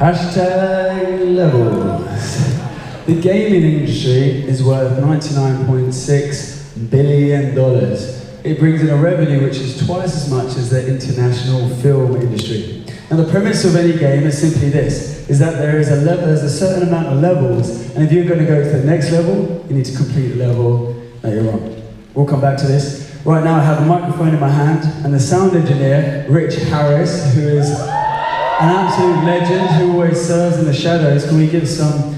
Hashtag levels. The gaming industry is worth $99.6 billion. It brings in a revenue which is twice as much as the international film industry. Now the premise of any game is simply this, is that there's a certain amount of levels, and if you're going to go to the next level, you need to complete the level that you're on. We'll come back to this. Right now I have a microphone in my hand, and the sound engineer, Rich Harris, who is an absolute legend, who always serves in the shadows. Can we give some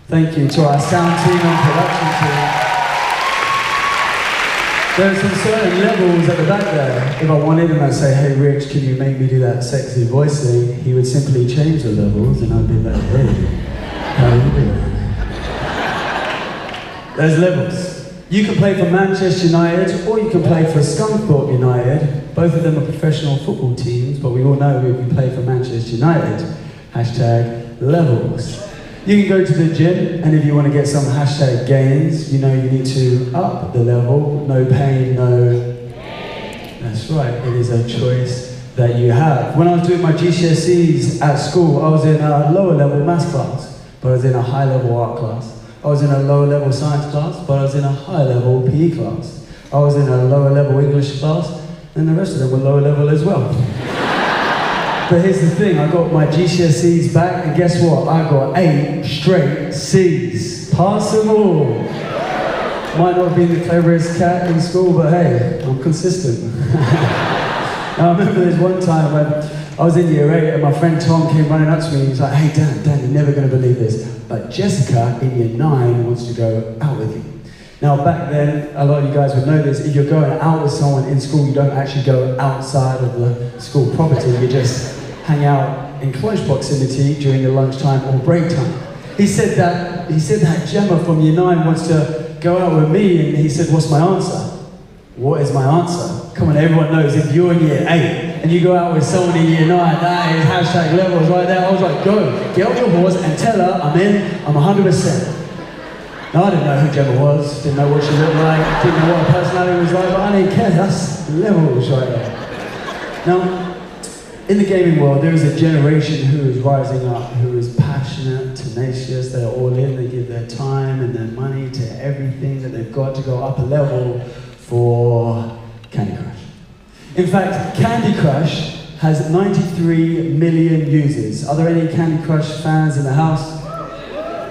thank you to our sound team and production team? There's some certain levels at the back there. If I wanted and I'd say, hey Rich, can you make me do that sexy voice thing? He would simply change the levels and I'd be like, hey, how you doing? There's levels. You can play for Manchester United or you can play for Scunthorpe United. Both of them are professional football teams, but we all know if you play for Manchester United, hashtag levels. You can go to the gym, and if you want to get some hashtag gains, you know you need to up the level. No pain, no gain. That's right, it is a choice that you have. When I was doing my GCSEs at school, I was in a lower level maths class, but I was in a high level art class. I was in a lower level science class, but I was in a high level PE class. I was in a lower level English class, and the rest of them were lower level as well. But here's the thing, I got my GCSEs back, and guess what? I got 8 straight C's. Pass them all. Might not have been the cleverest cat in school, but hey, I'm consistent. Now, I remember there's one time when I was in year 8 and my friend Tom came running up to me and he was like, hey Dan, you're never going to believe this, but Jessica in year 9 wants to go out with you. Now back then, a lot of you guys would know this, if you're going out with someone in school, you don't actually go outside of the school property, you just hang out in close proximity during the lunchtime or break time. He said that Gemma from year 9 wants to go out with me, and he said, what's my answer? What is my answer? Come on, everyone knows if you're in year 8 and you go out with someone in year 9, that is hashtag levels right there. I was like, go, get on your horse and tell her I'm in, I'm 100%. Now I didn't know who Gemma was, didn't know what she looked like, didn't know what her personality was like, but I didn't care, that's levels right there. Now, in the gaming world, there is a generation who is rising up, who is passionate, tenacious, they're all in, they give their time and their money to everything that they've got to go up a level for Candy Crush. In fact, Candy Crush has 93 million users. Are there any Candy Crush fans in the house?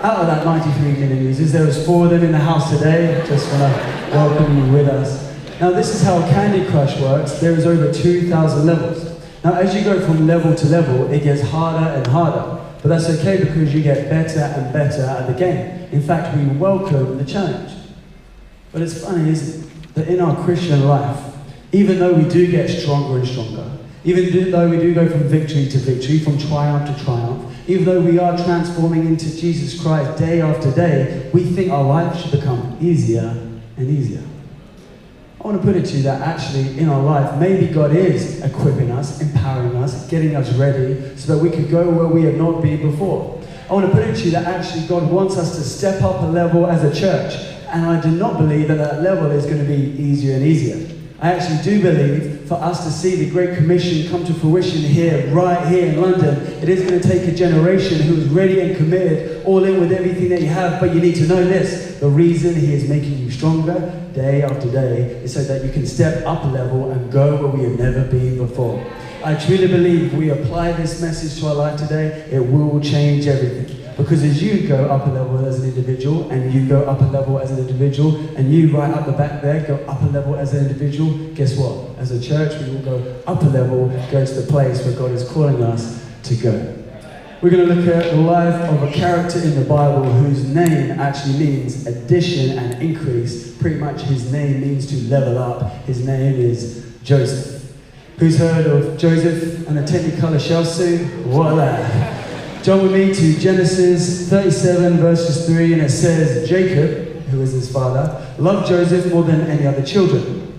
Out of that 93 million users, there was 4 of them in the house today. Just want to welcome you with us. Now this is how Candy Crush works. There is over 2,000 levels. Now as you go from level to level, it gets harder and harder. But that's okay because you get better and better at the game. In fact, we welcome the challenge. But it's funny, isn't it, that in our Christian life, even though we do get stronger and stronger, even though we do go from victory to victory, from triumph to triumph, even though we are transforming into Jesus Christ day after day, we think our life should become easier and easier. I want to put it to you that actually in our life, maybe God is equipping us, empowering us, getting us ready so that we could go where we have not been before. I want to put it to you that actually God wants us to step up a level as a church, and I do not believe that that level is going to be easier and easier. I actually do believe for us to see the Great Commission come to fruition here, right here in London, it is going to take a generation who is ready and committed, all in with everything that you have. But you need to know this, the reason He is making you stronger day after day is so that you can step up a level and go where we have never been before. I truly believe we apply this message to our life today, it will change everything. Because as you go up a level as an individual, and you go up a level as an individual, and you right up the back there go up a level as an individual, guess what? As a church, we will go up a level, go to the place where God is calling us to go. We're going to look at the life of a character in the Bible whose name actually means addition and increase. Pretty much his name means to level up. His name is Joseph. Who's heard of Joseph and the Technicolor shell suit? What a lad. Join with me to Genesis 37 verses 3, and it says, Jacob, who is his father, loved Joseph more than any other children,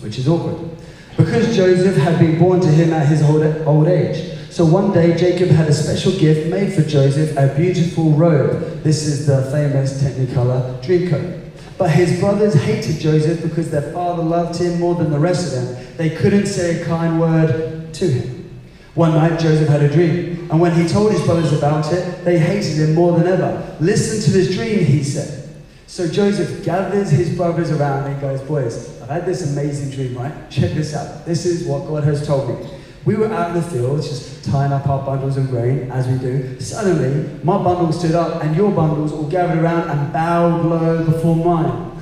which is awkward, because Joseph had been born to him at his old age. So one day Jacob had a special gift made for Joseph, a beautiful robe. This is the famous Technicolor Dreamcoat. But his brothers hated Joseph because their father loved him more than the rest of them. They couldn't say a kind word to him. One night, Joseph had a dream, and when he told his brothers about it, they hated him more than ever. Listen to this dream, he said. So Joseph gathers his brothers around and goes, boys, I've had this amazing dream, right? Check this out. This is what God has told me. We were out in the fields just tying up our bundles of grain, as we do. Suddenly, my bundle stood up and your bundles all gathered around and bowed low before mine.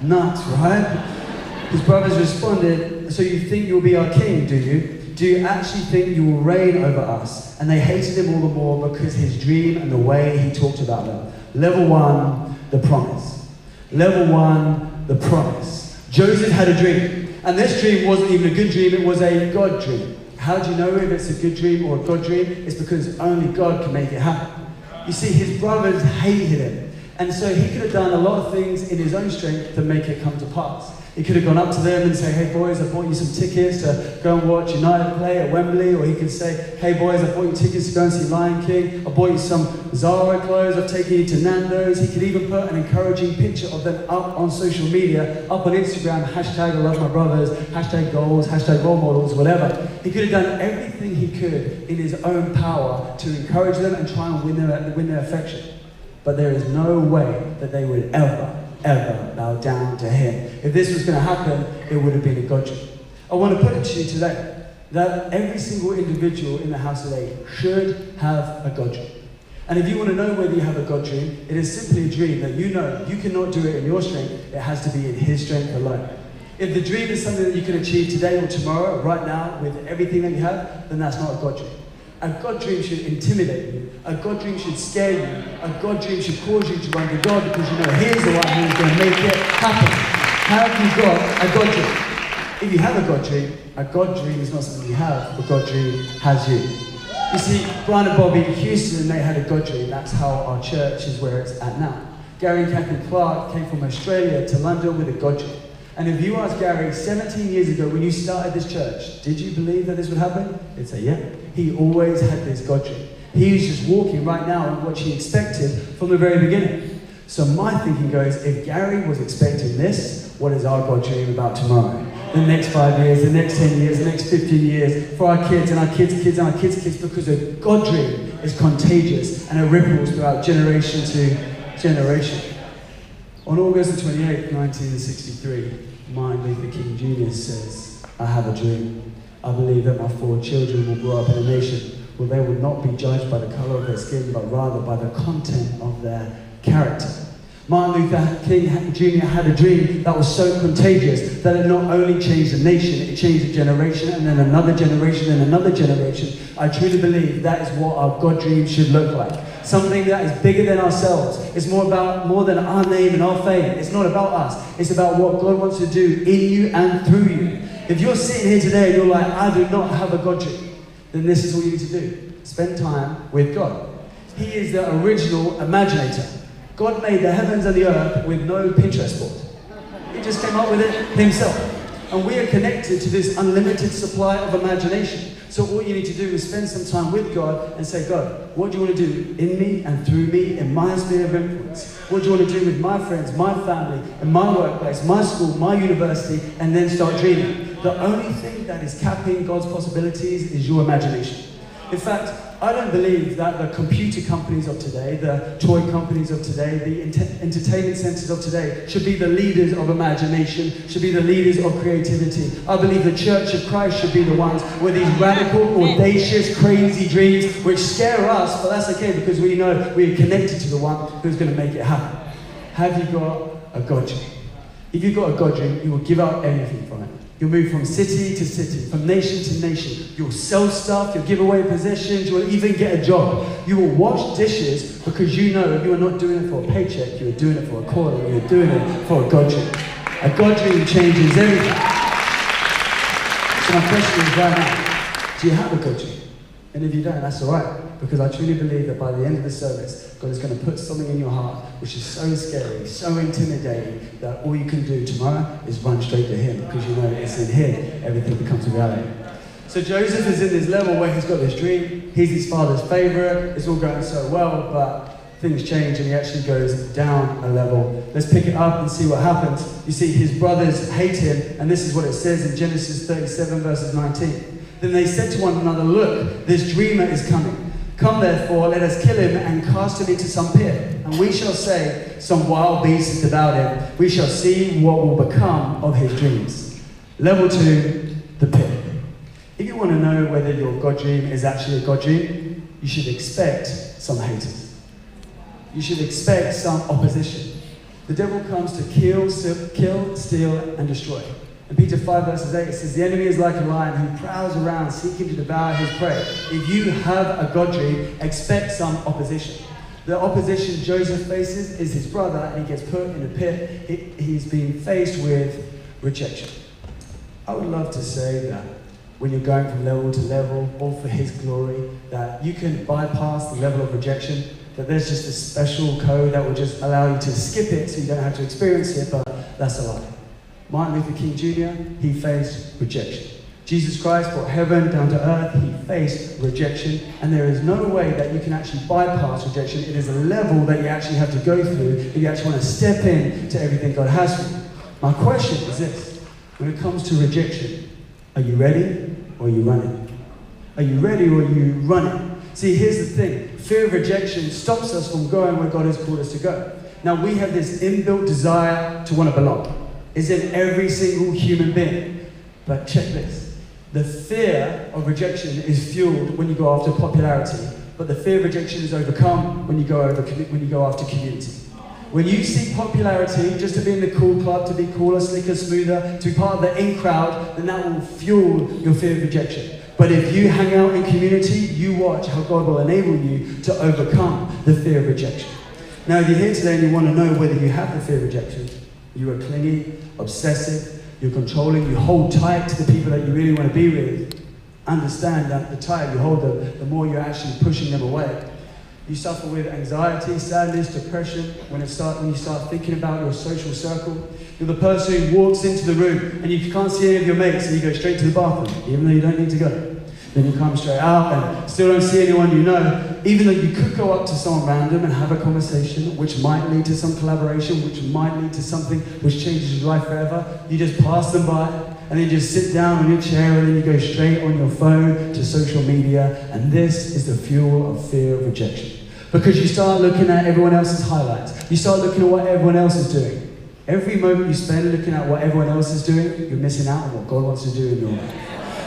Nuts, right? His brothers responded, so you think you'll be our king, do you? Do you actually think you will reign over us? And they hated him all the more because his dream and the way he talked about them. Level 1, the promise. Level 1, the promise. Joseph had a dream, and this dream wasn't even a good dream, it was a God dream. How do you know if it's a good dream or a God dream? It's because only God can make it happen. You see, his brothers hated him, and so he could have done a lot of things in his own strength to make it come to pass. He could have gone up to them and say, hey boys, I bought you some tickets to go and watch United play at Wembley. Or he could say, hey boys, I bought you tickets to go and see Lion King. I bought you some Zara clothes. I've taken you to Nando's. He could even put an encouraging picture of them up on social media, up on Instagram, hashtag I love my brothers, hashtag goals, hashtag role models, whatever. He could have done everything he could in his own power to encourage them and try and win their affection. But there is no way that they would ever bow down to him. If this was going to happen, it would have been a God dream. I want to put it to you today that every single individual in the house today should have a God dream. And if you want to know whether you have a God dream, it is simply a dream that you know you cannot do it in your strength, it has to be in his strength alone. If the dream is something that you can achieve today or tomorrow, right now, with everything that you have, then that's not a God dream. A God dream should intimidate you. A God dream should scare you. A God dream should cause you to run to God because you know He's the one who's going to make it happen. Have you got a God dream? If you have a God dream is not something you have. A God dream has you. You see, Brian and Bobby Houston, they had a God dream. That's how our church is where it's at now. Gary and Kathy Clark came from Australia to London with a God dream. And if you ask Gary 17 years ago when you started this church, did you believe that this would happen? He'd say, yeah. He always had this God dream. He was just walking right now in what he expected from the very beginning. So my thinking goes, if Gary was expecting this, what is our God dream about tomorrow? The next 5 years, the next 10 years, the next 15 years, for our kids and our kids' kids and our kids' kids, because a God dream is contagious and it ripples throughout generation to generation. On August 28, 1963, Martin Luther King Jr. says, I have a dream. I believe that my 4 children will grow up in a nation where they will not be judged by the color of their skin, but rather by the content of their character. Martin Luther King Jr. had a dream that was so contagious that it not only changed the nation, it changed a generation, and then another generation, and another generation. I truly believe that is what our God dream should look like. Something that is bigger than ourselves. It's more than our name and our fame. It's not about us. It's about what God wants to do in you and through you. If you're sitting here today and you're like, I do not have a God dream, then this is what you need to do. Spend time with God. He is the original imaginator. God made the heavens and the earth with no Pinterest board. He just came up with it himself. And we are connected to this unlimited supply of imagination. So all you need to do is spend some time with God and say, God, what do you want to do in me and through me, in my sphere of influence? What do you want to do with my friends, my family, in my workplace, my school, my university, and then start dreaming. The only thing that is capping God's possibilities is your imagination. In fact, I don't believe that the computer companies of today, the toy companies of today, the entertainment centers of today should be the leaders of imagination, should be the leaders of creativity. I believe the Church of Christ should be the ones with these radical, audacious, crazy dreams which scare us, but that's okay because we know we are connected to the one who's going to make it happen. Have you got a God dream? If you've got a God dream, you will give up everything from it. You'll move from city to city, from nation to nation. You'll sell stuff, you'll give away possessions, you'll even get a job. You will wash dishes because you know you are not doing it for a paycheck, you are doing it for a calling, you are doing it for a God dream. A God dream changes everything. So my question is right now, do you have a God dream? And if you don't, that's all right, because I truly believe that by the end of the service, God is going to put something in your heart which is so scary, so intimidating, that all you can do tomorrow is run straight to Him, because you know it's in Him everything becomes a reality. So Joseph is in this level where he's got this dream, he's his father's favorite, it's all going so well, but things change and he actually goes down a level. Let's pick it up and see what happens. You see, his brothers hate him, and this is what it says in Genesis 37 verses 19. Then they said to one another, look, this dreamer is coming. Come therefore, let us kill him and cast him into some pit. And we shall say, some wild beast has devoured him. We shall see what will become of his dreams. Level 2, the pit. If you want to know whether your God dream is actually a God dream, you should expect some haters. You should expect some opposition. The devil comes to kill, steal, and destroy. In Peter 5 verses 8, it says, the enemy is like a lion who prowls around seeking to devour his prey. If you have a God dream, expect some opposition. The opposition Joseph faces is his brother, and he gets put in a pit. He's being faced with rejection. I would love to say that when you're going from level to level, all for his glory, that you can bypass the level of rejection, that there's just a special code that will just allow you to skip it so you don't have to experience it, but that's a lie. Martin Luther King Jr., he faced rejection. Jesus Christ brought heaven down to earth, he faced rejection, and there is no way that you can actually bypass rejection. It is a level that you actually have to go through if you actually want to step in to everything God has for you. My question is this: when it comes to rejection, are you ready or are you running? Are you ready or are you running? See, here's the thing. Fear of rejection stops us from going where God has called us to go. Now, we have this inbuilt desire to want to belong. It's in every single human being. But check this. The fear of rejection is fueled when you go after popularity, but the fear of rejection is overcome when you go after community. When you seek popularity, just to be in the cool club, to be cooler, slicker, smoother, to be part of the in crowd, then that will fuel your fear of rejection. But if you hang out in community, you watch how God will enable you to overcome the fear of rejection. Now, if you're here today and you want to know whether you have the fear of rejection, you are clingy, obsessive, you're controlling, you hold tight to the people that you really want to be with, understand that the tighter you hold them, the more you're actually pushing them away. You suffer with anxiety, sadness, depression when you start thinking about your social circle. You're the person who walks into the room and you can't see any of your mates and you go straight to the bathroom, even though you don't need to go. Then you come straight out and still don't see anyone you know, even though you could go up to someone random and have a conversation which might lead to some collaboration, which might lead to something which changes your life forever. You just pass them by and then just sit down on your chair and then you go straight on your phone to social media, and this is the fuel of fear of rejection. Because you start looking at everyone else's highlights. You start looking at what everyone else is doing. Every moment you spend looking at what everyone else is doing, you're missing out on what God wants to do in your life.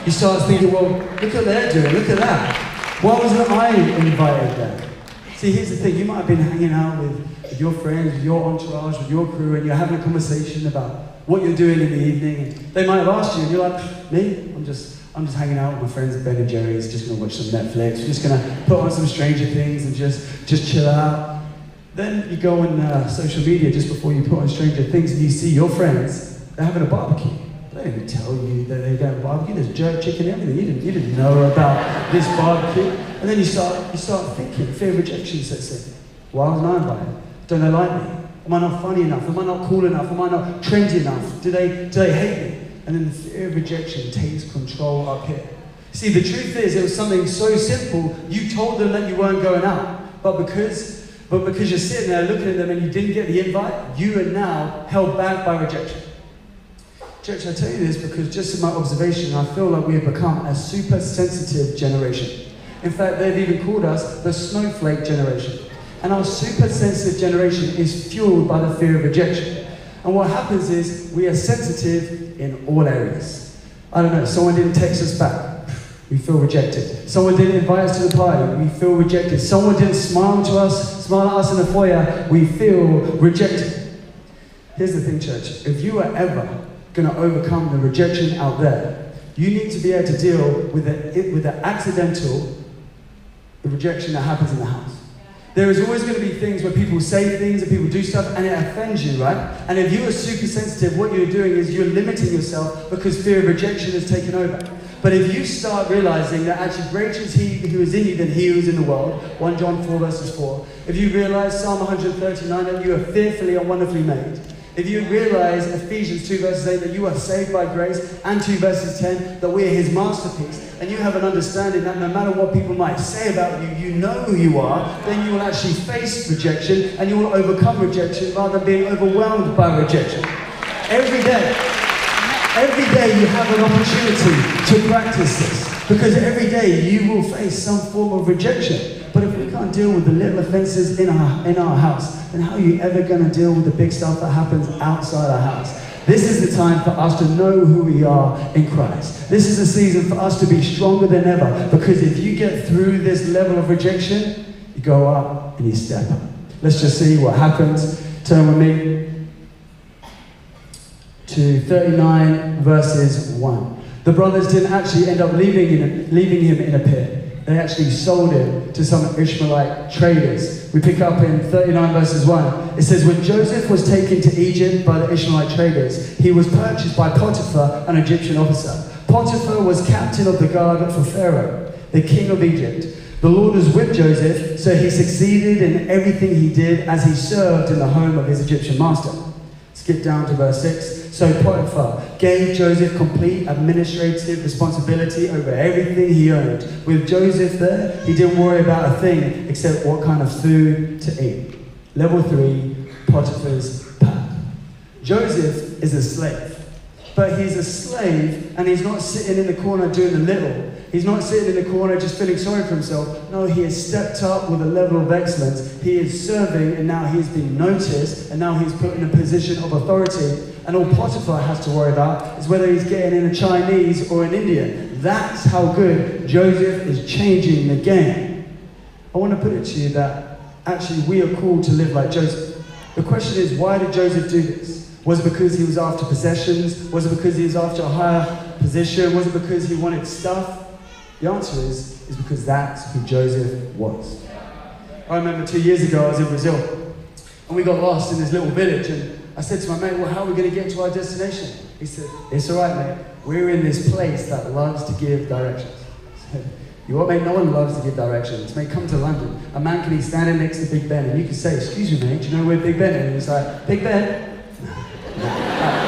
You start thinking, well, look what they're doing, look at that. Why wasn't I invited there? See, here's the thing. You might have been hanging out with your friends, with your entourage, with your crew, and you're having a conversation about what you're doing in the evening. And they might have asked you, and you're like, me? I'm just hanging out with my friends at Ben and Jerry's, just going to watch some Netflix, we're just going to put on some Stranger Things and just chill out. Then you go on social media just before you put on Stranger Things and you see your friends, they're having a barbecue. They didn't tell you that they're going to barbecue, there's jerk chicken and everything. You didn't know about this barbecue. And then you start thinking, fear of rejection sets in. Why wasn't I invited? Don't they like me? Am I not funny enough? Am I not cool enough? Am I not trendy enough? Do they hate me? And then the fear of rejection takes control up here. See, the truth is, it was something so simple, you told them that you weren't going out. But because you're sitting there looking at them and you didn't get the invite, you are now held back by rejection. Church, I tell you this because just in my observation, I feel like we have become a super sensitive generation. In fact, they've even called us the snowflake generation. And our super sensitive generation is fueled by the fear of rejection. And what happens is we are sensitive in all areas. I don't know, someone didn't text us back, we feel rejected. Someone didn't invite us to the party, we feel rejected. Someone didn't smile at us in the foyer, we feel rejected. Here's the thing, church, if you are ever going to overcome the rejection out there, you need to be able to deal with the accidental rejection that happens in the house. There is always going to be things where people say things and people do stuff and it offends you, right? And if you are super sensitive, what you're doing is you're limiting yourself because fear of rejection has taken over. But if you start realizing that actually greater is he who is in you than he who is in the world, 1 John 4 verses 4. If you realize Psalm 139 that you are fearfully and wonderfully made. If you realize Ephesians 2 verses 8 that you are saved by grace, and 2 verses 10 that we are his masterpiece, and you have an understanding that no matter what people might say about you, you know who you are, then you will actually face rejection and you will overcome rejection rather than being overwhelmed by rejection. Every day you have an opportunity to practice this. Because every day you will face some form of rejection. But if we can't deal with the little offenses in our house, then how are you ever going to deal with the big stuff that happens outside our house? This is the time for us to know who we are in Christ. This is a season for us to be stronger than ever. Because if you get through this level of rejection, you go up and you step up. Let's just see what happens. Turn with me to 39 verses 1. The brothers didn't actually end up leaving him in a pit. They actually sold him to some Ishmaelite traders. We pick up in 39 verses 1. It says, when Joseph was taken to Egypt by the Ishmaelite traders, he was purchased by Potiphar, an Egyptian officer. Potiphar was captain of the guard for Pharaoh, the king of Egypt. The Lord was with Joseph, so he succeeded in everything he did as he served in the home of his Egyptian master. Skip down to verse 6. So Potiphar gave Joseph complete administrative responsibility over everything he owned. With Joseph there, he didn't worry about a thing except what kind of food to eat. Level 3, Potiphar's path. Joseph is a slave. But he's a slave and he's not sitting in the corner doing the little. He's not sitting in the corner just feeling sorry for himself. No, he has stepped up with a level of excellence. He is serving and now he's being noticed and now he's put in a position of authority. And all Potiphar has to worry about is whether he's getting in a Chinese or an Indian. That's how good Joseph is changing the game. I want to put it to you that actually we are called to live like Joseph. The question is, why did Joseph do this? Was it because he was after possessions? Was it because he was after a higher position? Was it because he wanted stuff? The answer is because that's who Joseph was. I remember 2 years ago I was in Brazil and we got lost in this little village and I said to my mate, well, how are we going to get to our destination? He said, it's all right, mate. We're in this place that loves to give directions. I said, you know what, mate? No one loves to give directions. Mate, come to London. A man can be standing next to Big Ben and you can say, excuse me, mate, do you know where Big Ben is? And he's like, Big Ben?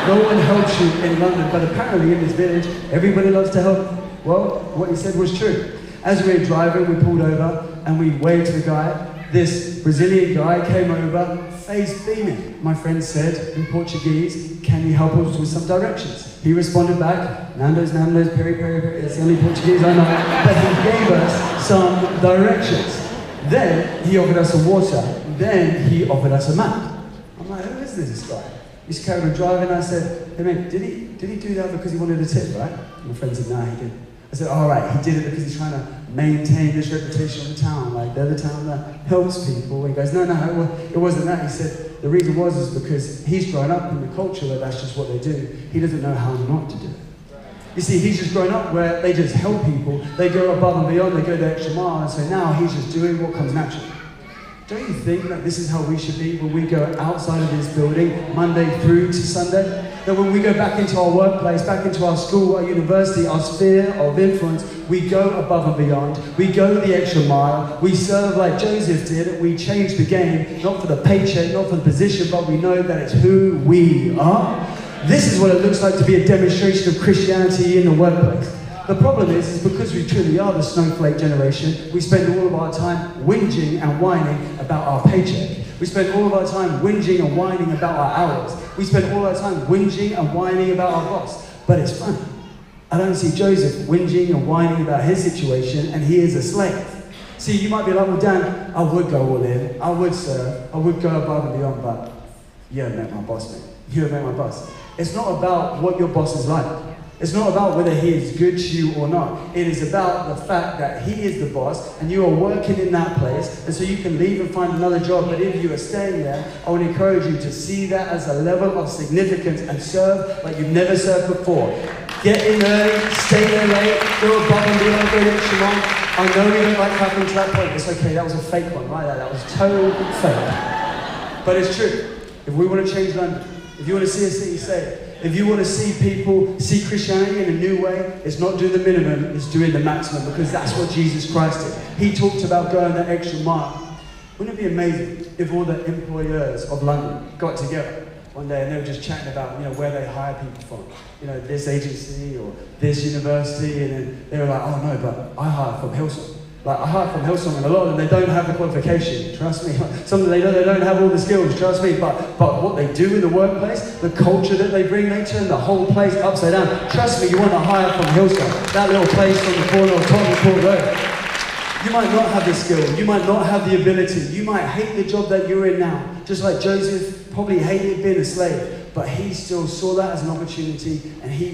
No one helps you in London, but apparently in this village, everybody loves to help. Well, what he said was true. As we were driving, we pulled over and we waved to the guy. This Brazilian guy came over, face beaming. My friend said in Portuguese, can you help us with some directions? He responded back, Nando's, peri, peri, peri. It's the only Portuguese I know. But he gave us some directions. Then he offered us some water. Then he offered us a map. I'm like, who is this guy? He's carried on driving. I said, hey mate, did he do that because he wanted a tip, right? My friend said, no, he didn't. I said, all right, he did it because he's trying to maintain this reputation of the town, like they're the town that helps people. He goes, no, it wasn't that. He said, the reason was because he's grown up in the culture where that's just what they do. He doesn't know how not to do it. You see, he's just grown up where they just help people. They go above and beyond, they go the extra mile, and so now he's just doing what comes naturally. Don't you think that this is how we should be when we go outside of this building, Monday through to Sunday? That when we go back into our workplace, back into our school, our university, our sphere of influence, we go above and beyond. We go the extra mile. We serve like Joseph did. We change the game, not for the paycheck, not for the position, but we know that it's who we are. This is what it looks like to be a demonstration of Christianity in the workplace. The problem is because we truly are the snowflake generation, we spend all of our time whinging and whining about our paycheck. We spend all of our time whinging and whining about our hours. We spend all our time whinging and whining about our boss. But it's funny. I don't see Joseph whinging and whining about his situation, and he is a slave. See, you might be like, well, Dan, I would go all in. I would serve. I would go above and beyond, but you haven't met my boss, mate. You haven't met my boss. It's not about what your boss is like. It's not about whether he is good to you or not. It is about the fact that he is the boss and you are working in that place, and so you can leave and find another job. But if you are staying there, I would encourage you to see that as a level of significance and serve like you've never served before. Get in early, stay there late, go above and beyond, go the extra mile. I know you don't like happening to that point. It's okay, that was a fake one, right? That was total fake. But it's true. If we want to change London, if you want to see a city saved, if you want to see people see Christianity in a new way, it's not doing the minimum, it's doing the maximum, because that's what Jesus Christ did. He talked about going the extra mile. Wouldn't it be amazing if all the employers of London got together one day and they were just chatting about, where they hire people from, this agency or this university, and then they were like, oh no, but I hire from Hillsong. Like, I heard from Hillsong, and a lot of them, they don't have the qualification, trust me. Some of them, they don't have all the skills, trust me. But what they do in the workplace, the culture that they bring, they turn the whole place upside down. Trust me, you want to hire from Hillsong, that little place on the corner of Tottenham Court Road. You might not have the skill, you might not have the ability, you might hate the job that you're in now. Just like Joseph probably hated being a slave. But he still saw that as an opportunity, and he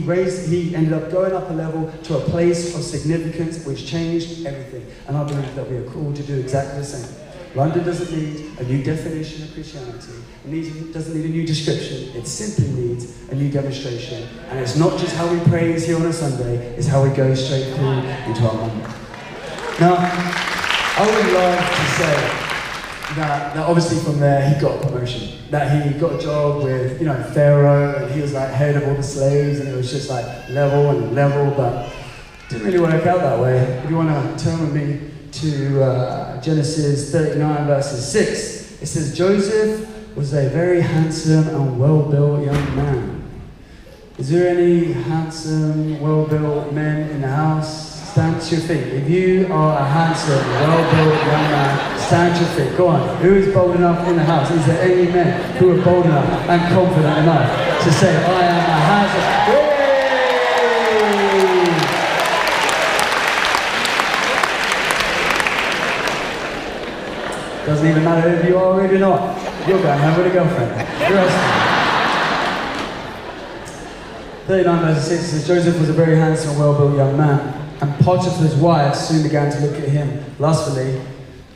ended up going up a level to a place of significance which changed everything. And I believe that we are called to do exactly the same. London doesn't need a new definition of Christianity. It doesn't need a new description. It simply needs a new demonstration. And it's not just how we praise here on a Sunday, it's how we go straight through into our Monday. Now, I would love to say that obviously from there he got a promotion, that he got a job with, Pharaoh, and he was like head of all the slaves, and it was just like level and level, but it didn't really work out that way. If you want to turn with me to Genesis 39 verses 6, it says, Joseph was a very handsome and well-built young man. Is there any handsome, well-built men in the house? Stand to your feet. If you are a handsome, well-built young man, stand to your feet. Go on. Who is bold enough in the house? Is there any men who are bold enough and confident enough to say, I am a handsome... Yay! Doesn't even matter if you are or if you're not. You're going home with a girlfriend. 39 verse 6 says, Joseph was a very handsome, well-built young man. And Potiphar's wife soon began to look at him lustfully.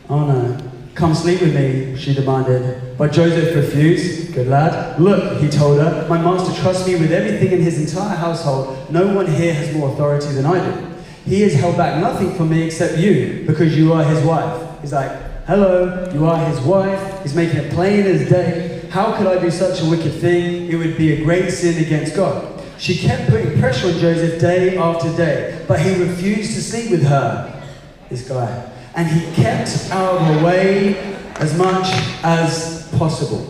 Oh no, come sleep with me, she demanded. But Joseph refused. Good lad. Look, he told her, my master trusts me with everything in his entire household. No one here has more authority than I do. He has held back nothing from me except you, because you are his wife. He's like, hello, you are his wife. He's making it plain as day. How could I do such a wicked thing? It would be a great sin against God. She kept putting pressure on Joseph day after day, but he refused to sleep with her, this guy. And he kept out of her way as much as possible.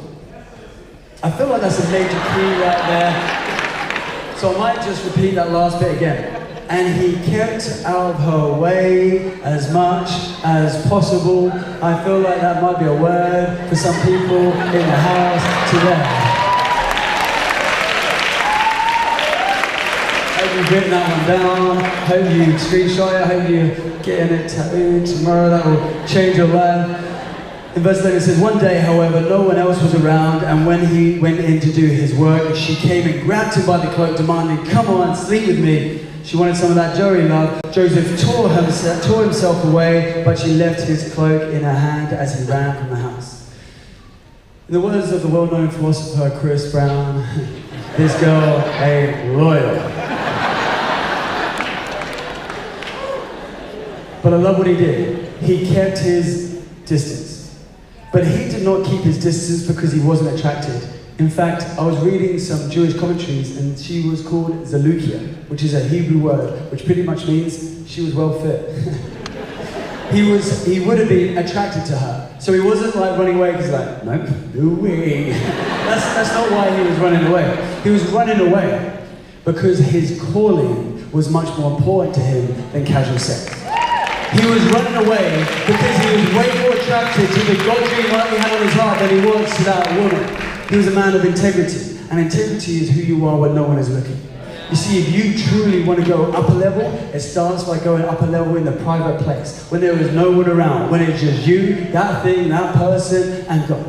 I feel like that's a major key right there. So I might just repeat that last bit again. And he kept out of her way as much as possible. I feel like that might be a word for some people in the house today. You've written that one down. Hope you screenshot it. Hope you're getting it tattooed tomorrow. That will change your life. In verse 11 it says, one day, however, no one else was around, and when he went in to do his work, she came and grabbed him by the cloak, demanding, come on, sleep with me. She wanted some of that Joey love. Joseph tore himself away, but she left his cloak in her hand as he ran from the house. In the words of the well-known philosopher Chris Brown, this girl ain't loyal. But I love what he did. He kept his distance. But he did not keep his distance because he wasn't attracted. In fact, I was reading some Jewish commentaries, and she was called Zalukia, which is a Hebrew word, which pretty much means she was well fit. He would have been attracted to her. So he wasn't like running away because like, nope, no way. That's not why he was running away. He was running away because his calling was much more important to him than casual sex. He was running away because he was way more attracted to the God dream that he had on his heart than he was to that woman. He was a man of integrity, and integrity is who you are when no one is looking. You see, if you truly want to go up a level, it starts by going up a level in the private place, when there is no one around, when it's just you, that thing, that person, and God.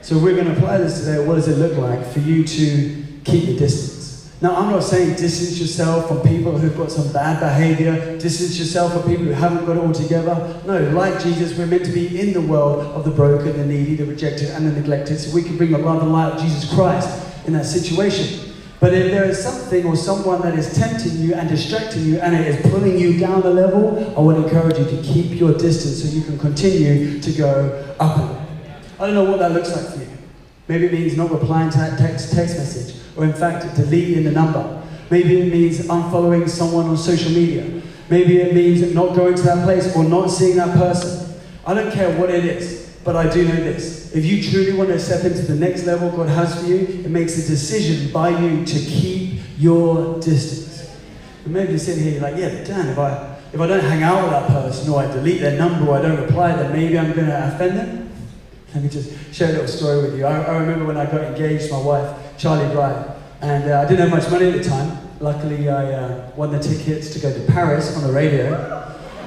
So we're going to apply this today. What does it look like for you to keep the distance? Now, I'm not saying distance yourself from people who've got some bad behavior, distance yourself from people who haven't got it all together. No, like Jesus, we're meant to be in the world of the broken, the needy, the rejected, and the neglected, so we can bring the love and light of Jesus Christ in that situation. But if there is something or someone that is tempting you and distracting you and it is pulling you down a level, I would encourage you to keep your distance so you can continue to go up a level. I don't know what that looks like for you. Maybe it means not replying to that text message, or in fact, deleting the number. Maybe it means unfollowing someone on social media. Maybe it means not going to that place or not seeing that person. I don't care what it is, but I do know this. If you truly want to step into the next level God has for you, it makes a decision by you to keep your distance. And maybe you're sitting here, you're like, yeah, but Dan, if I don't hang out with that person, or I delete their number, or I don't reply, then maybe I'm going to offend them. Let me just share a little story with you. I remember when I got engaged to my wife, Charlie Blythe, and I didn't have much money at the time. Luckily, I won the tickets to go to Paris on the radio,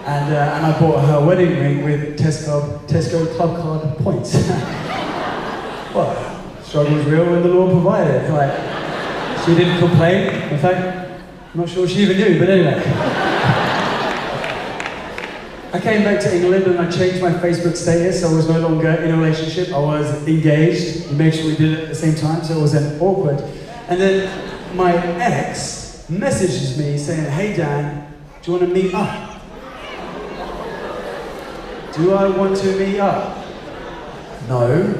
and I bought her wedding ring with Tesco Club Card points. Well, struggle was real and the Lord provided. Like, she didn't complain. In fact, I'm not sure she even knew, but anyway. I came back to England and I changed my Facebook status. I was no longer in a relationship, I was engaged. We made sure we did it at the same time, so it wasn't awkward. And then my ex messages me saying, "Hey Dan, do you want to meet up?" Do I want to meet up? No.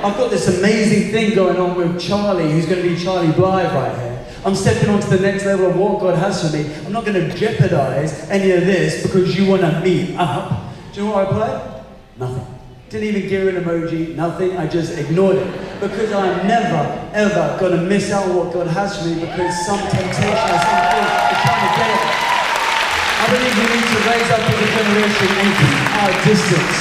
I've got this amazing thing going on with Charlie, who's going to be Charlie Blythe right here. I'm stepping on to the next level of what God has for me. I'm not going to jeopardize any of this because you want to meet up. Do you know what I replied? Nothing. Didn't even give an emoji, nothing. I just ignored it. Because I'm never, ever going to miss out on what God has for me because some temptation or something is trying to get it. I believe we need to raise up as a generation and keep our distance.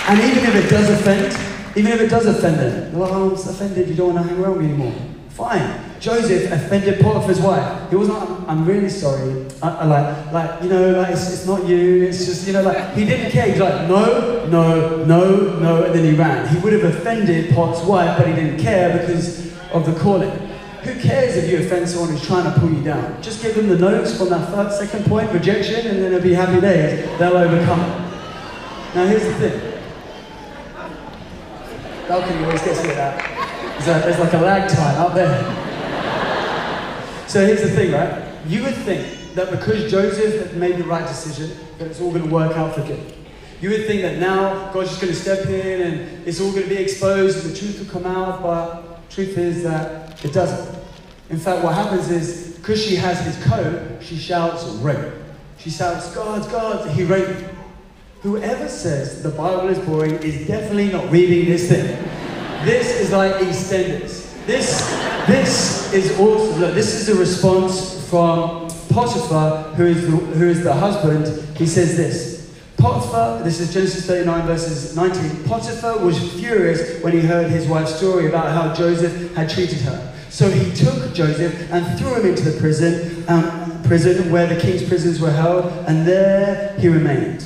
And even if it does offend them, well, I'm offended, you don't want to hang around me anymore. Fine. Joseph offended Potiphar's wife. He wasn't like, "I'm really sorry. It's not you. It's just, he didn't care. He's like, no, and then he ran. He would have offended Pot's wife, but he didn't care because of the calling. Who cares if you offend someone who's trying to pull you down? Just give them the notes from that second point, rejection, and then it'll be happy days. They'll overcome it. Now here's the thing. Balcony always gets hit at. There's like a lag time out there. So here's the thing, right? You would think that because Joseph had made the right decision, that it's all going to work out for good. You would think that now God's just going to step in and it's all going to be exposed and the truth will come out, but truth is that it doesn't. In fact, what happens is, because she has his coat, she shouts, "Rape." She shouts, God, he raped me. Whoever says the Bible is boring is definitely not reading this thing. This is like EastEnders. This is awesome. Look, this is a response from Potiphar, who is the husband. He says this. Potiphar, this is Genesis 39 verses 19. Potiphar was furious when he heard his wife's story about how Joseph had treated her. So he took Joseph and threw him into the prison where the king's prisoners were held, and there he remained.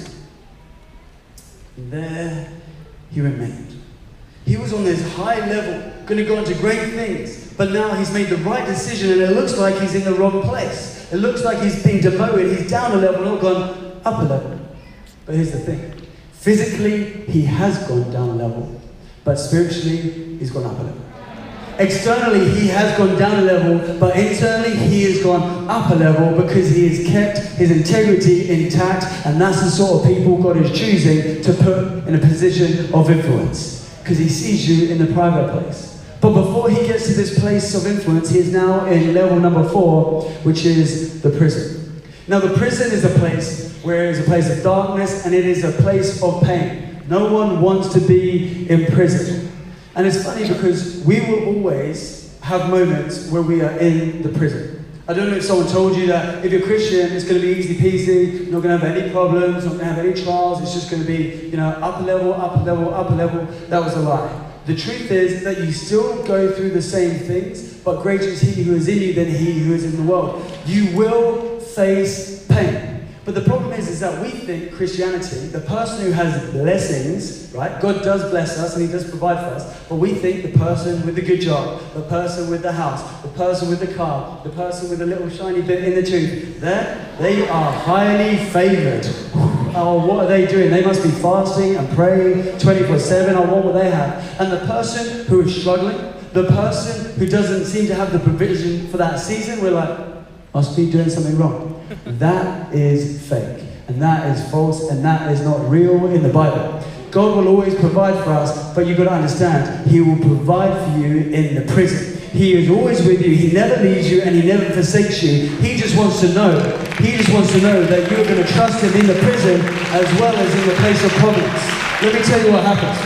He was on this high level, going to go into great things, but now he's made the right decision and it looks like he's in the wrong place. It looks like he's being demoted, he's down a level, not gone up a level. But here's the thing, physically he has gone down a level, but spiritually he's gone up a level. Externally he has gone down a level, but internally he has gone up a level because he has kept his integrity intact, and that's the sort of people God is choosing to put in a position of influence. Because he sees you in the private place. But before he gets to this place of influence, he is now in level number 4, which is the prison. Now the prison is a place where it is a place of darkness and it is a place of pain. No one wants to be in prison. And it's funny because we will always have moments where we are in the prison. I don't know if someone told you that if you're Christian, it's going to be easy peasy, you're not going to have any problems, not going to have any trials, it's just going to be, up a level. That was a lie. The truth is that you still go through the same things, but greater is he who is in you than he who is in the world. You will face pain. But the problem is that we think Christianity, the person who has blessings, right? God does bless us and he does provide for us, but we think the person with the good job, the person with the house, the person with the car, the person with a little shiny bit in the tooth, they are highly favored. Oh, what are they doing? They must be fasting and praying 24/7. Oh, what will they have? And the person who is struggling, the person who doesn't seem to have the provision for that season, we're like, must be doing something wrong. That is fake, and that is false, and that is not real in the Bible. God will always provide for us, but you've got to understand, he will provide for you in the prison. He is always with you, he never leaves you, and he never forsakes you. He just wants to know that you're going to trust him in the prison as well as in the place of providence. Let me tell you what happens.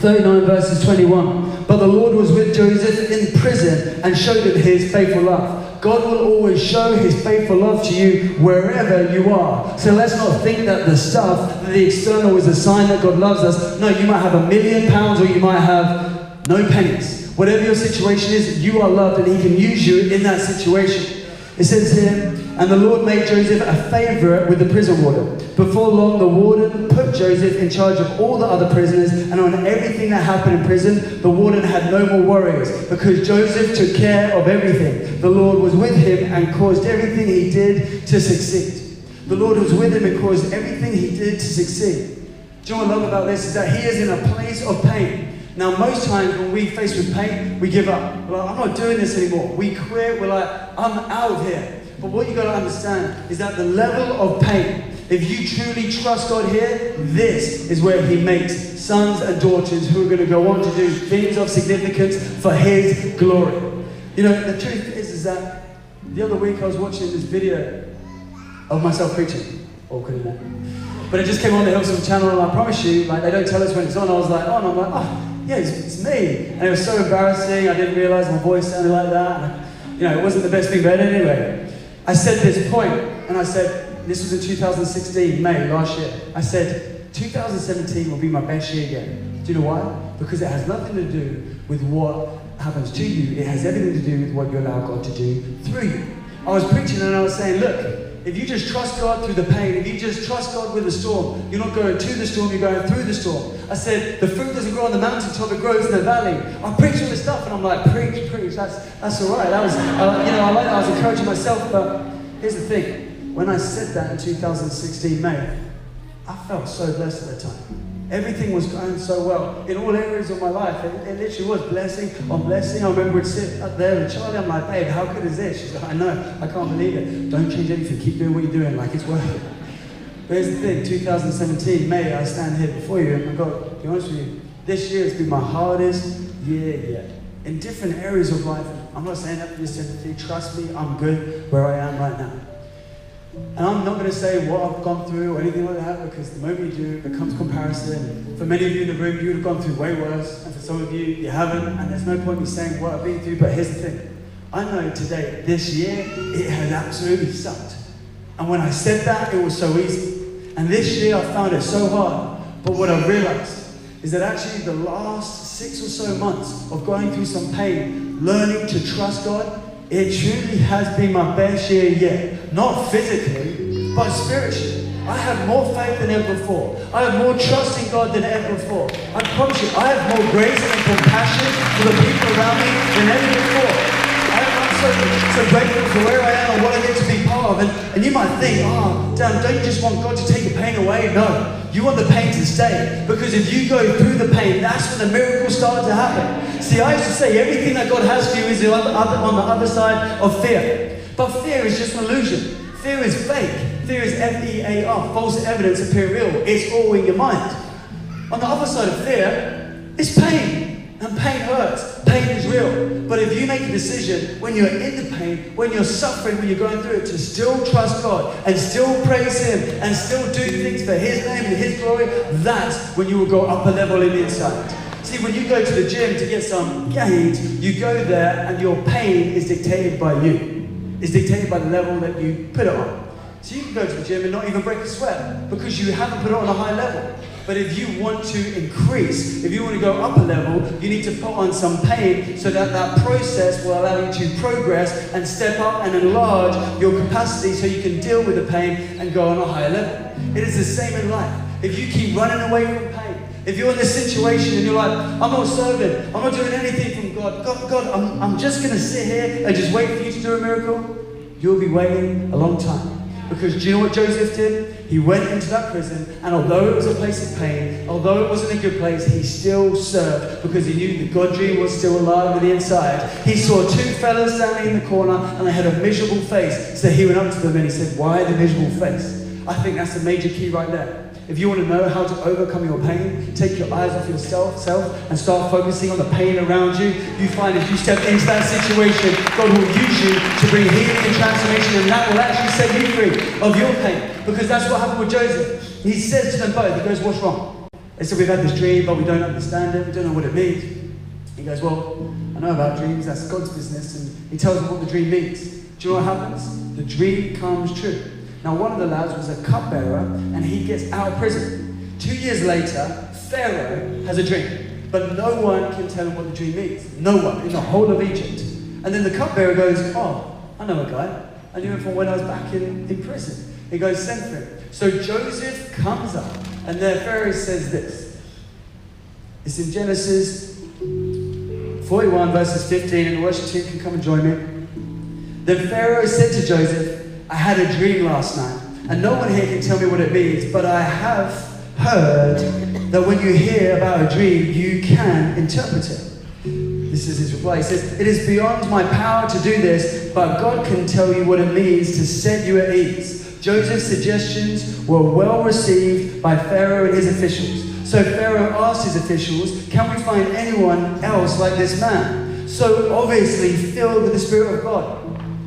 39 verses 21. But the Lord was with Joseph in prison and showed him his faithful love. God will always show his faithful love to you wherever you are. So let's not think that the stuff, the external, is a sign that God loves us. No, you might have £1 million or you might have no pennies. Whatever your situation is, you are loved and he can use you in that situation. It says here, and the Lord made Joseph a favorite with the prison warden. Before long, the warden put Joseph in charge of all the other prisoners, and on everything that happened in prison, the warden had no more worries, because Joseph took care of everything. The Lord was with him and caused everything he did to succeed. The Lord was with him and caused everything he did to succeed. Do you know what I love about this? Is that he is in a place of pain. Now, most times when we face with pain, we give up. We're like, I'm not doing this anymore. We quit. We're like, I'm out of here. But what you got to understand is that the level of pain, if you truly trust God here, this is where he makes sons and daughters who are going to go on to do things of significance for his glory. You know, the truth is that the other week I was watching this video of myself preaching. Awkward, isn't it? But it just came on the Hillsong channel, and I promise you, like, they don't tell us when it's on. I was like, oh, and I'm like, oh, yeah, it's me. And it was so embarrassing. I didn't realize my voice sounded like that. And, you know, it wasn't the best thing, but anyway, I said this point, and I said, this was in 2016, May, last year. I said, 2017 will be my best year yet. Do you know why? Because it has nothing to do with what happens to you. It has everything to do with what you allow God to do through you. I was preaching and I was saying, look, if you just trust God through the pain, if you just trust God with the storm, you're not going to the storm, you're going through the storm. I said, the fruit doesn't grow on the mountaintop, it grows in the valley. I preach all this stuff and I'm like, preach, that's all right. That was, I was encouraging myself, but here's the thing. When I said that in 2016 May, I felt so blessed at the time. Everything was going so well in all areas of my life. It literally was blessing on blessing. I remember we'd sit up there with Charlie. I'm like, babe, how good is this? She's like, I know, I can't believe it. Don't change anything. Keep doing what you're doing. Like, it's working. But here's the thing. 2017 May, I stand here before you, and I've got to be honest with you. This year has been my hardest year yet. In different areas of life. I'm not saying that for your sympathy. Trust me, I'm good where I am right now. And I'm not going to say what I've gone through or anything like that, because the moment you do, it becomes comparison. For many of you in the room, you would have gone through way worse, and for some of you, you haven't, and there's no point in me saying what I've been through, but here's the thing. I know today, this year, it has absolutely sucked. And when I said that, it was so easy. And this year, I found it so hard. But what I realized is that actually the last 6 or so months of going through some pain, learning to trust God, it truly has been my best year yet. Not physically, but spiritually. I have more faith than ever before. I have more trust in God than ever before. I promise you, I have more grace and compassion for the people around me than ever before. I'm so grateful for where I am and what I get to be part of. And you might think, oh, damn, don't you just want God to take the pain away? No. You want the pain to stay, because if you go through the pain, that's when the miracles start to happen. See, I used to say everything that God has for you is on the other side of fear. But fear is just an illusion. Fear is fake. Fear is F-E-A-R, false evidence appear real. It's all in your mind. On the other side of fear is pain. And pain hurts. Pain is real. But if you make a decision when you're in the pain, when you're suffering, when you're going through it, to still trust God and still praise Him and still do things for His name and His glory, that's when you will go up a level in the inside. See, when you go to the gym to get some gains, you go there and your pain is dictated by you. It's dictated by the level that you put it on. So you can go to the gym and not even break a sweat because you haven't put it on a high level. But if you want to increase, if you want to go up a level, you need to put on some pain so that that process will allow you to progress and step up and enlarge your capacity so you can deal with the pain and go on a higher level. It is the same in life. If you keep running away from pain, if you're in this situation and you're like, I'm not serving, I'm not doing anything from God, God, I'm just going to sit here and just wait for you to do a miracle, you'll be waiting a long time. Because do you know what Joseph did? He went into that prison, and although it was a place of pain, although it wasn't a good place, he still served because he knew the God dream was still alive on the inside. He saw 2 fellas standing in the corner, and they had a miserable face. So he went up to them and he said, why the miserable face? I think that's the major key right there. If you want to know how to overcome your pain, take your eyes off yourself and start focusing on the pain around you. You find if you step into that situation, God will use you to bring healing and transformation, and that will actually set you free of your pain. Because that's what happened with Joseph. He says to them both, he goes, what's wrong? They said, we've had this dream, but we don't understand it. We don't know what it means. He goes, well, I know about dreams. That's God's business. And he tells them what the dream means. Do you know what happens? The dream comes true. Now, one of the lads was a cupbearer, and he gets out of prison. 2 years later, Pharaoh has a dream, but no one can tell him what the dream means. No one in the whole of Egypt. And then the cupbearer goes, oh, I know a guy. I knew him from when I was back in prison. He goes, send for him. So Joseph comes up, and there Pharaoh says this. It's in Genesis 41, verses 15, and the worship team can come and join me. Then Pharaoh said to Joseph, I had a dream last night, and no one here can tell me what it means, but I have heard that when you hear about a dream, you can interpret it. This is his reply. He says, it is beyond my power to do this, but God can tell you what it means to set you at ease. Joseph's suggestions were well received by Pharaoh and his officials. So Pharaoh asked his officials, can we find anyone else like this man? So obviously filled with the Spirit of God.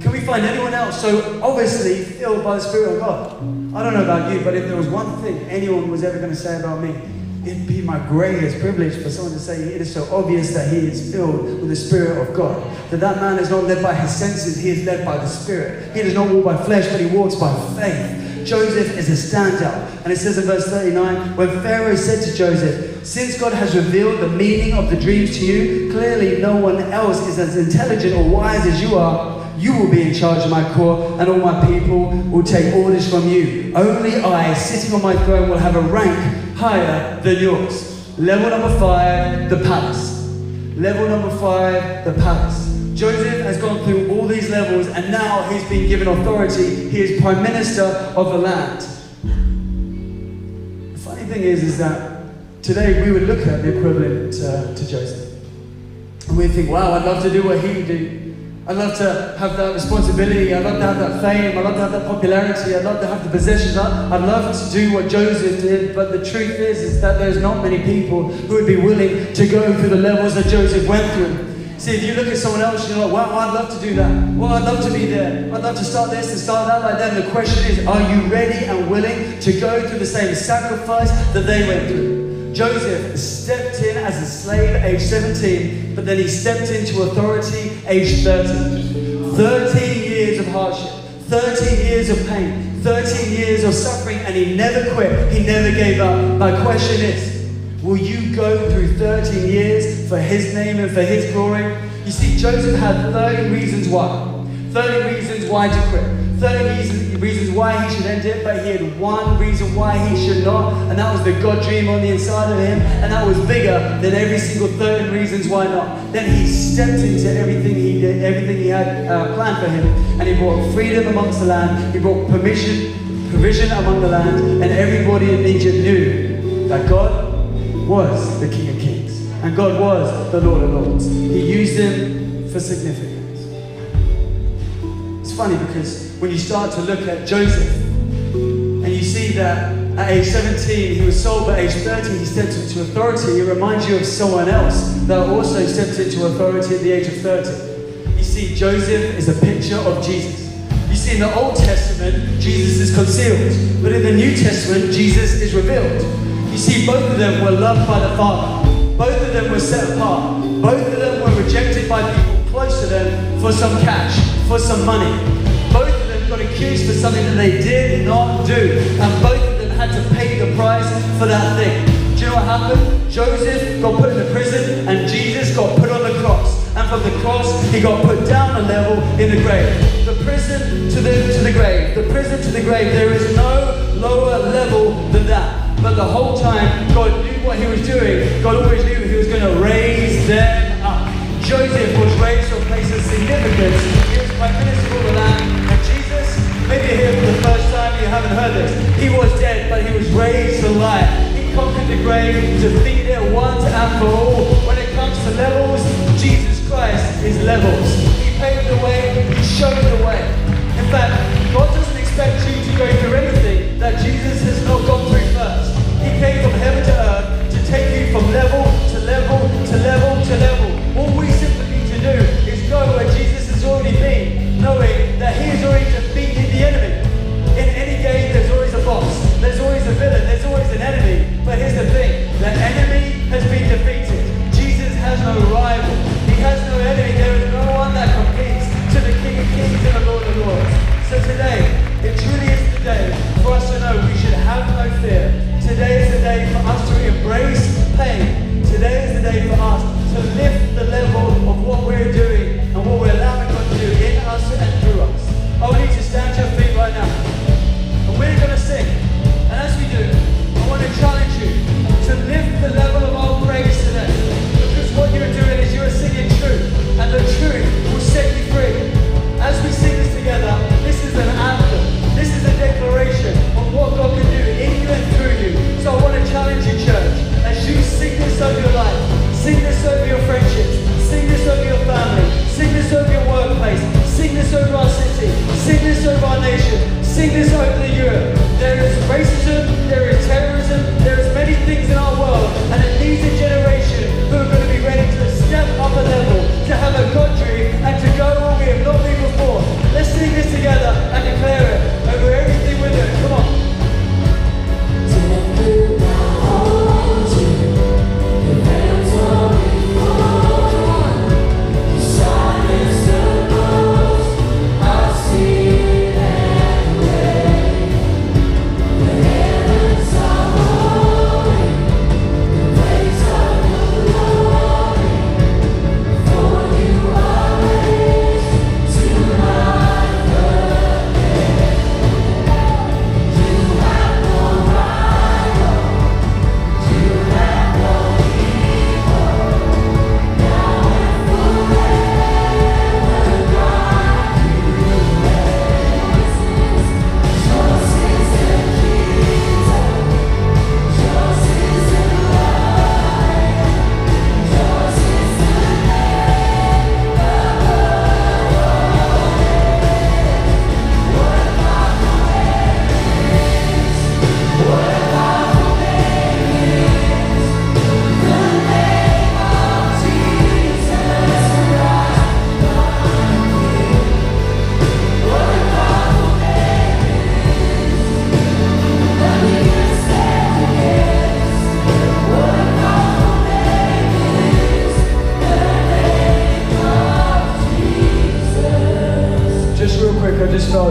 Can we find anyone else so obviously filled by the Spirit of God? I don't know about you, but if there was one thing anyone was ever going to say about me, it'd be my greatest privilege for someone to say it is so obvious that he is filled with the Spirit of God. That man is not led by his senses, he is led by the Spirit. He does not walk by flesh, but he walks by faith. Joseph is a standout. And it says in verse 39, when Pharaoh said to Joseph, since God has revealed the meaning of the dreams to you, clearly no one else is as intelligent or wise as you are. You will be in charge of my court, and all my people will take orders from you. Only I, sitting on my throne, will have a rank higher than yours. Level number 5, the palace. Level number 5, the palace. Joseph has gone through all these levels, and now he's been given authority. He is prime minister of the land. The funny thing is that today we would look at the equivalent to Joseph. And we'd think, wow, I'd love to do what he would do. I'd love to have that responsibility. I'd love to have that fame. I'd love to have that popularity. I'd love to have the possessions. I'd love to do what Joseph did. But the truth is that there's not many people who would be willing to go through the levels that Joseph went through. See, if you look at someone else, you're like, wow, I'd love to do that. Well, I'd love to be there. I'd love to start this and start that like that. And the question is, are you ready and willing to go through the same sacrifice that they went through? Joseph stepped in as a slave age 17, but then he stepped into authority age 30. 13 years of hardship, 13 years of pain, 13 years of suffering, and he never quit, he never gave up. My question is, will you go through 13 years for his name and for his glory? You see, Joseph had 30 reasons why. 30 reasons why to quit. 30 reasons why he should end it, but he had one reason why he should not, and that was the God dream on the inside of him, and that was bigger than every single 30 reasons why not. Then he stepped into everything he did, everything he had planned for him, and he brought freedom amongst the land, he brought provision among the land, and everybody in Egypt knew that God was the King of Kings, and God was the Lord of Lords. He used him for significance. It's funny because when you start to look at Joseph and you see that at age 17 he was sold, but at age 30 he stepped into authority, it reminds you of someone else that also stepped into authority at the age of 30. You see, Joseph is a picture of Jesus. You see, in the Old Testament, Jesus is concealed, but in the New Testament, Jesus is revealed. You see, both of them were loved by the Father. Both of them were set apart. Both of them were rejected by people close to them for some cash, for some money. Both of them got accused for something that they did not do. And both of them had to pay the price for that thing. Do you know what happened? Joseph got put in the prison and Jesus got put on the cross. And from the cross, he got put down a level in the grave. The prison to the grave. The prison to the grave. There is no lower level than that. But the whole time, God knew what he was doing. God always knew he was going to raise them up. Joseph was raised to a place of significance. He was prime minister of the land. And Jesus, maybe you're here for the first time, you haven't heard this. He was dead, but he was raised to life. He conquered the grave to defeat it once and for all. When it comes to levels, Jesus Christ is levels. He paved the way, he showed the way. In fact, God doesn't expect you to go through anything that Jesus has not gone through first. He came from heaven to earth to take you from level to level to level to level. All we simply need to do is go where Jesus has already been, knowing that he has already defeated the enemy. In any game, there's always a boss, there's always a villain, there's always an enemy. But here's the thing, the And it needs a generation who are going to be ready to step up a level, to have a God dream, and to go where we have not been before. Let's sing this together and declare it over everything we're doing. Come on.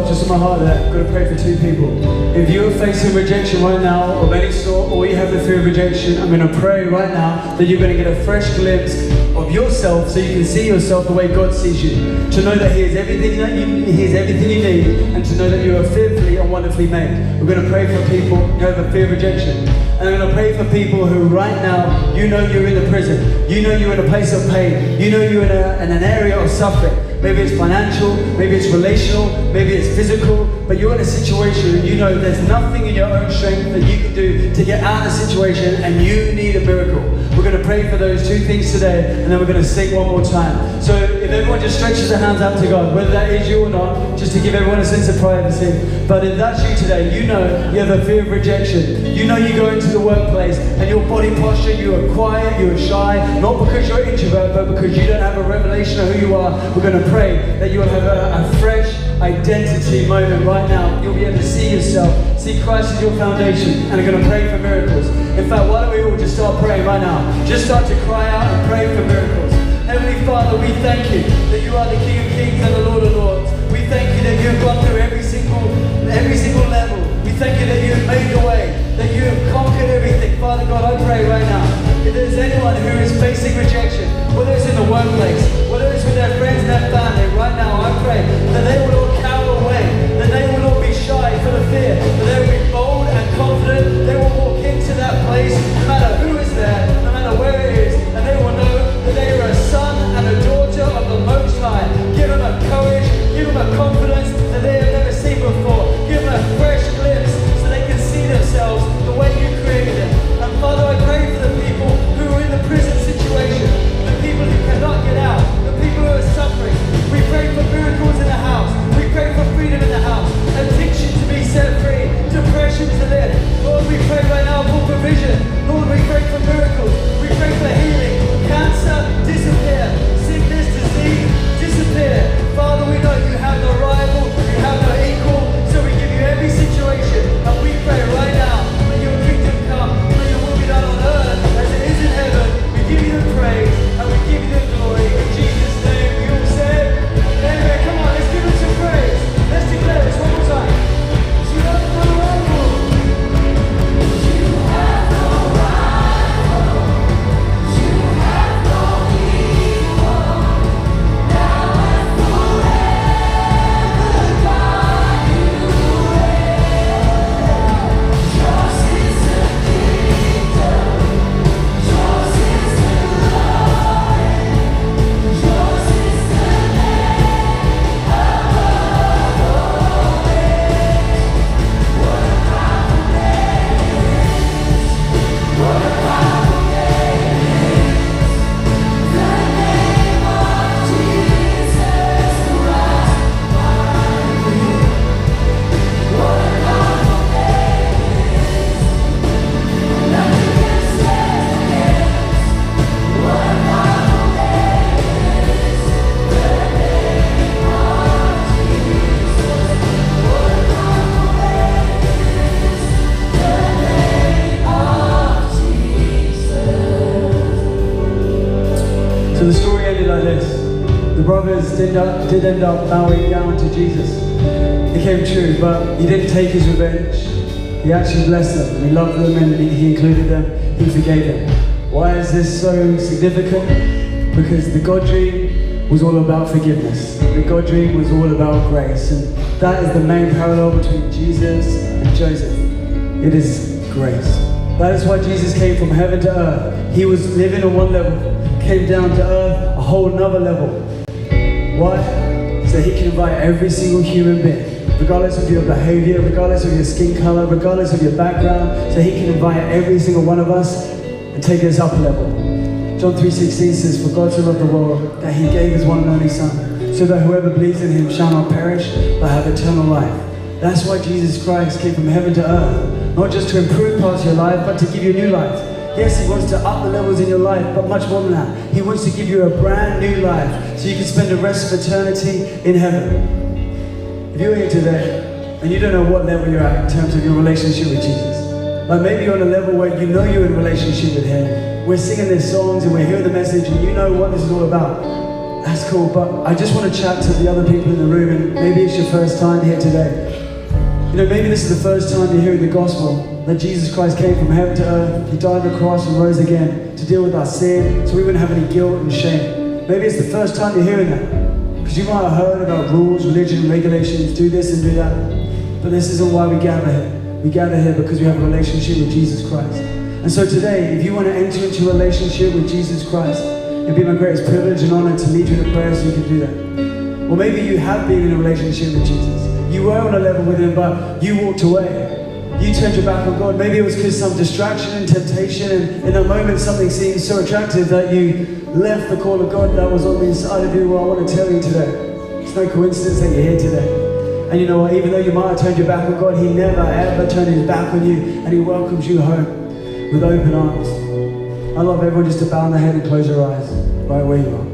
Just in my heart that I'm going to pray for two people. If you're facing rejection right now of any sort, or you have the fear of rejection, I'm going to pray right now that you're going to get a fresh glimpse of yourself, so you can see yourself the way God sees you. To know that He is everything you need, and to know that you are fearfully and wonderfully made. We're going to pray for people who have a fear of rejection. And I'm going to pray for people who right now, you know you're in a prison. You know you're in a place of pain. You know you're in an area of suffering. Maybe it's financial, maybe it's relational, maybe it's physical, but you're in a situation and you know there's nothing in your own strength that you can do to get out of the situation, and you need a miracle. We're going to pray for those two things today, and then we're going to sing one more time. So if everyone just stretches their hands out to God, whether that is you or not, just to give everyone a sense of privacy. But if that's you today, you know you have a fear of rejection. You know you go into the workplace and your body posture, you are quiet, you are shy, not because you're an introvert, but because you don't have a revelation of who you are. We're going to pray that you will have a fresh identity moment right now. You'll be able to see yourself, see Christ as your foundation, and are going to pray for miracles. In fact, why don't we all just start praying right now? Just start to cry out and pray for miracles. Heavenly Father, we thank you that you are the King of Kings and the Lord of Lords. We thank you that you have gone through every single level. We thank you that you have made the way, that you have conquered everything. Father God, I pray right now, if there's anyone who is facing rejection, whether it's in the workplace, whether it's with their friends and their family, right now I pray that they will all cower away, that they will not be shy for the fear, that they will be bold and confident. They will walk into that place, no matter who is there, no matter where it is, and they will know that they are a son and a daughter of the Most High. Give them a courage, give them a confidence that they have never seen before. Give them a fresh glimpse so they can see themselves the way you created them. And Father, I pray for the people who are in the prison situation, the people who cannot get out. like this. The brothers did end up bowing down to Jesus. It came true, but he didn't take his revenge. He actually blessed them, and he loved them, and he included them, he forgave them. Why is this so significant? Because the God dream was all about forgiveness. The God dream was all about grace, and that is the main parallel between Jesus and Joseph. It is grace. That is why Jesus came from heaven to earth. He was living on one level, came down to earth a whole nother level. Why? So he can invite every single human being, regardless of your behavior, regardless of your skin color, regardless of your background, so he can invite every single one of us and take us up a level. John 3:16 says, "For God so loved the world that he gave his one and only Son, so that whoever believes in him shall not perish, but have eternal life." That's why Jesus Christ came from heaven to earth, not just to improve parts of your life, but to give you a new life. Yes, he wants to up the levels in your life, but much more than that. He wants to give you a brand new life, so you can spend the rest of eternity in heaven. If you're here today, and you don't know what level you're at in terms of your relationship with Jesus, like maybe you're on a level where you know you're in a relationship with him, we're singing these songs and we're hearing the message and you know what this is all about. That's cool, but I just want to chat to the other people in the room, and maybe it's your first time here today. You know, maybe this is the first time you're hearing the gospel, that Jesus Christ came from heaven to earth, he died on the cross and rose again to deal with our sin, so we wouldn't have any guilt and shame. Maybe it's the first time you're hearing that, because you might have heard about rules, religion, regulations, do this and do that, but this isn't why we gather here. We gather here because we have a relationship with Jesus Christ. And so today, if you want to enter into a relationship with Jesus Christ, it'd be my greatest privilege and honor to lead you in a prayer so you can do that. Or maybe you have been in a relationship with Jesus. You were on a level with him, but you walked away. You turned your back on God. Maybe it was because some distraction and temptation, and in that moment something seemed so attractive that you left the call of God that was on the inside of you. Well, I want to tell you today, it's no coincidence that you're here today. And you know what, even though you might have turned your back on God, he never ever turned his back on you, and he welcomes you home with open arms. I love everyone just to bow their head and close your eyes right where you are.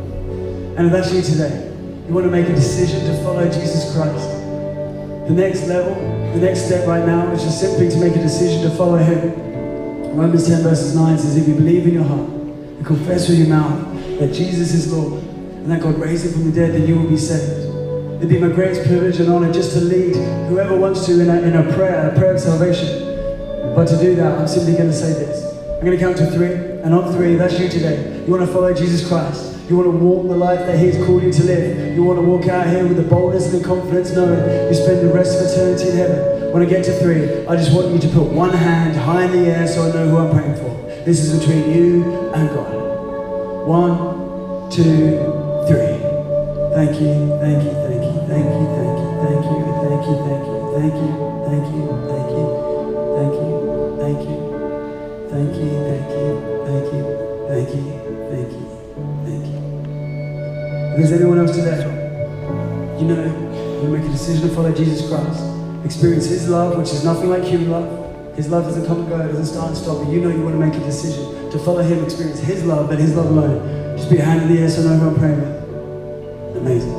And if that's you today, you want to make a decision to follow Jesus Christ. The next level, the next step right now is just simply to make a decision to follow him. Romans 10 verses 9 says, if you believe in your heart and confess with your mouth that Jesus is Lord and that God raised him from the dead, then you will be saved. It'd be my greatest privilege and honor just to lead whoever wants to in a prayer of salvation. But to do that, I'm simply going to say this. I'm going to count to 3, and on 3, that's you today. You want to follow Jesus Christ. You want to walk the life that he's called you to live. You want to walk out here with the boldness and the confidence knowing you spend the rest of eternity in heaven. When I get to 3, I just want you to put one hand high in the air so I know who I'm praying for. This is between you and God. 1, 2, 3. Thank you, thank you, thank you, thank you, thank you, thank you, thank you, thank you, thank you, thank you, thank you, thank you, thank you, thank you, thank you, thank you, thank you, thank you, thank you. If there's anyone else today, you know, you make a decision to follow Jesus Christ, experience his love, which is nothing like human love. His love doesn't come and go, it doesn't start and stop, but you know you want to make a decision to follow him, experience his love, and his love alone. Just put your hand in the air so I know who I'm praying with. Amazing.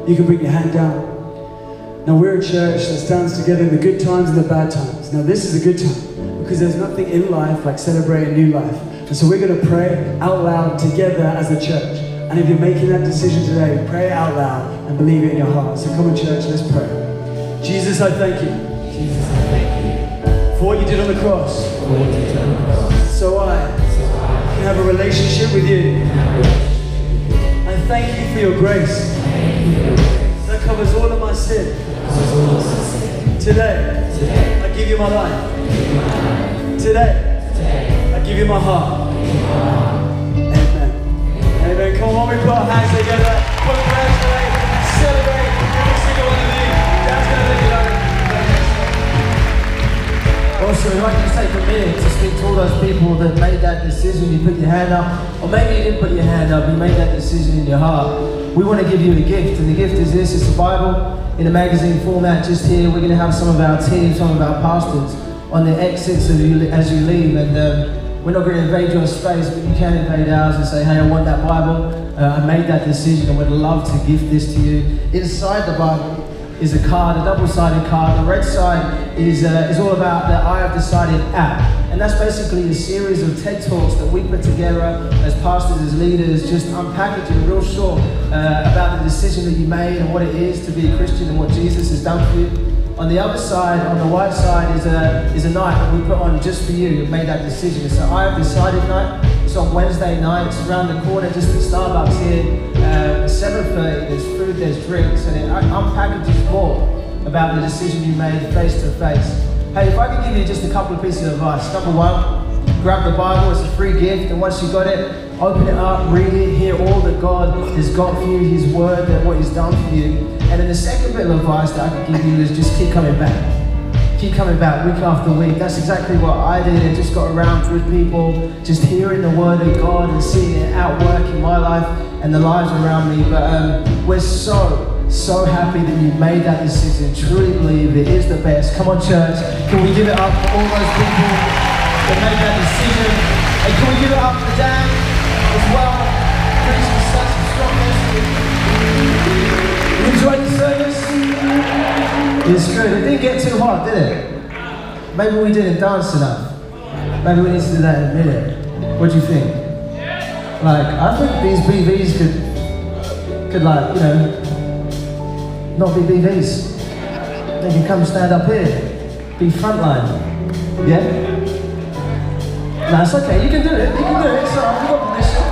You can bring your hand down. Now we're a church that stands together in the good times and the bad times. Now this is a good time because there's nothing in life like celebrating new life. And so we're going to pray out loud together as a church. And if you're making that decision today, pray out loud and believe it in your heart. So come on church, let's pray. Jesus, I thank you. Jesus, I thank you for what you did on the cross. for what you did on the cross. So I can have a relationship with you. I thank you for your grace. That covers all of my sin. Today, I give you my life. Today, I give you my heart. Amen. Amen. Come on, we put our hands together. Congratulate and celebrate every single one of you. Dad's going to let you know. Also, I'd like to take a minute to speak to all those people that made that decision. You put your hand up, or maybe you didn't put your hand up, you made that decision in your heart. We want to give you a gift, and the gift is this. It's a Bible in a magazine format just here. We're going to have some of our team, some of our pastors on the exits as you leave, and we're not going to invade your space, but you can invade ours and say, hey, I want that Bible. I made that decision and would love to gift this to you. Inside the Bible, is a card, a double-sided card. The red side is all about the I Have Decided app. And that's basically a series of TED Talks that we put together as pastors, as leaders, just unpackaging real short about the decision that you made and what it is to be a Christian and what Jesus has done for you. On the other side, on the white side, is a night that we put on just for you. You've made that decision. It's an I Have Decided night. It's on Wednesday night. It's around the corner, just at Starbucks here. 7:30. There's food, there's drinks, and it unpackages more about the decision you made face to face. Hey, if I could give you just a couple of pieces of advice. Number one, grab the Bible. It's a free gift, and once you got it, open it up, read it, hear all that God has got for you, His Word, and what He's done for you. And then the second bit of advice that I could give you is just keep coming back. Keep coming back week after week. That's exactly what I did. I just got around with people, just hearing the Word of God and seeing it at work in my life and the lives around me. But we're so happy that you made that decision. Truly believe it is the best. Come on, church. Can we give it up for all those people that made that decision? And can we give it up for Dan as well? Preaching such a strong message. You enjoyed the service? It's good. It didn't get too hot, did it? Maybe we didn't dance enough. Maybe we need to do that in a minute. What do you think? Like, I think these BVs could like, you know, not be BVs. They can come stand up here, be frontline. Yeah? No, it's okay. You can do it. You can do it. It's alright. We've got permission.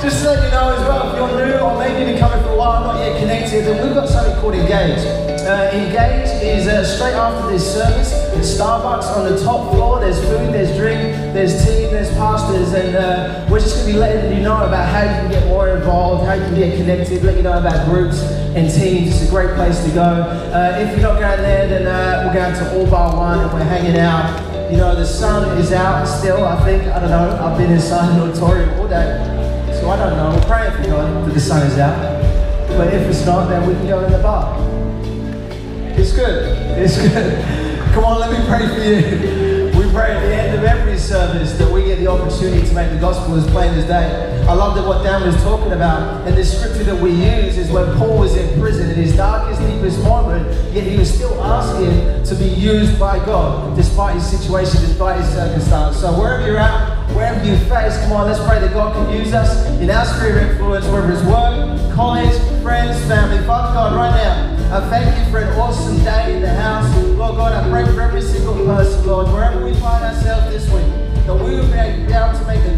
Just to let you know as well, if you're new or maybe you've been coming for a while, not yet connected, then we've got something called Engage. Engage is straight after this service. It's Starbucks on the top floor. There's food, there's drink, there's team, there's pastors, and we're just going to be letting you know about how you can get more involved, how you can get connected, let you know about groups and teams. It's a great place to go. If you're not going there, then we're going to All Bar One and we're hanging out. You know, the sun is out still, I think. I don't know. I've been inside the auditorium all day. So I don't know, we're praying for God that the sun is out. But if it's not, then we can go in the bar. It's good, it's good. Come on, let me pray for you. We pray at the end of every service that we get the opportunity to make the gospel as plain as day. I love that what Dan was talking about, and the scripture that we use is when Paul was in prison in his darkest, deepest moment, yet he was still asking to be used by God, despite his situation, despite his circumstance. So wherever you're at, wherever you face, come on, let's pray that God can use us in our sphere of influence, whether it's work, college, friends, family. Father God, right now, I thank you for an awesome day in the house. Lord God, I pray for every single person, Lord, wherever we find ourselves this week, that we will be able to make the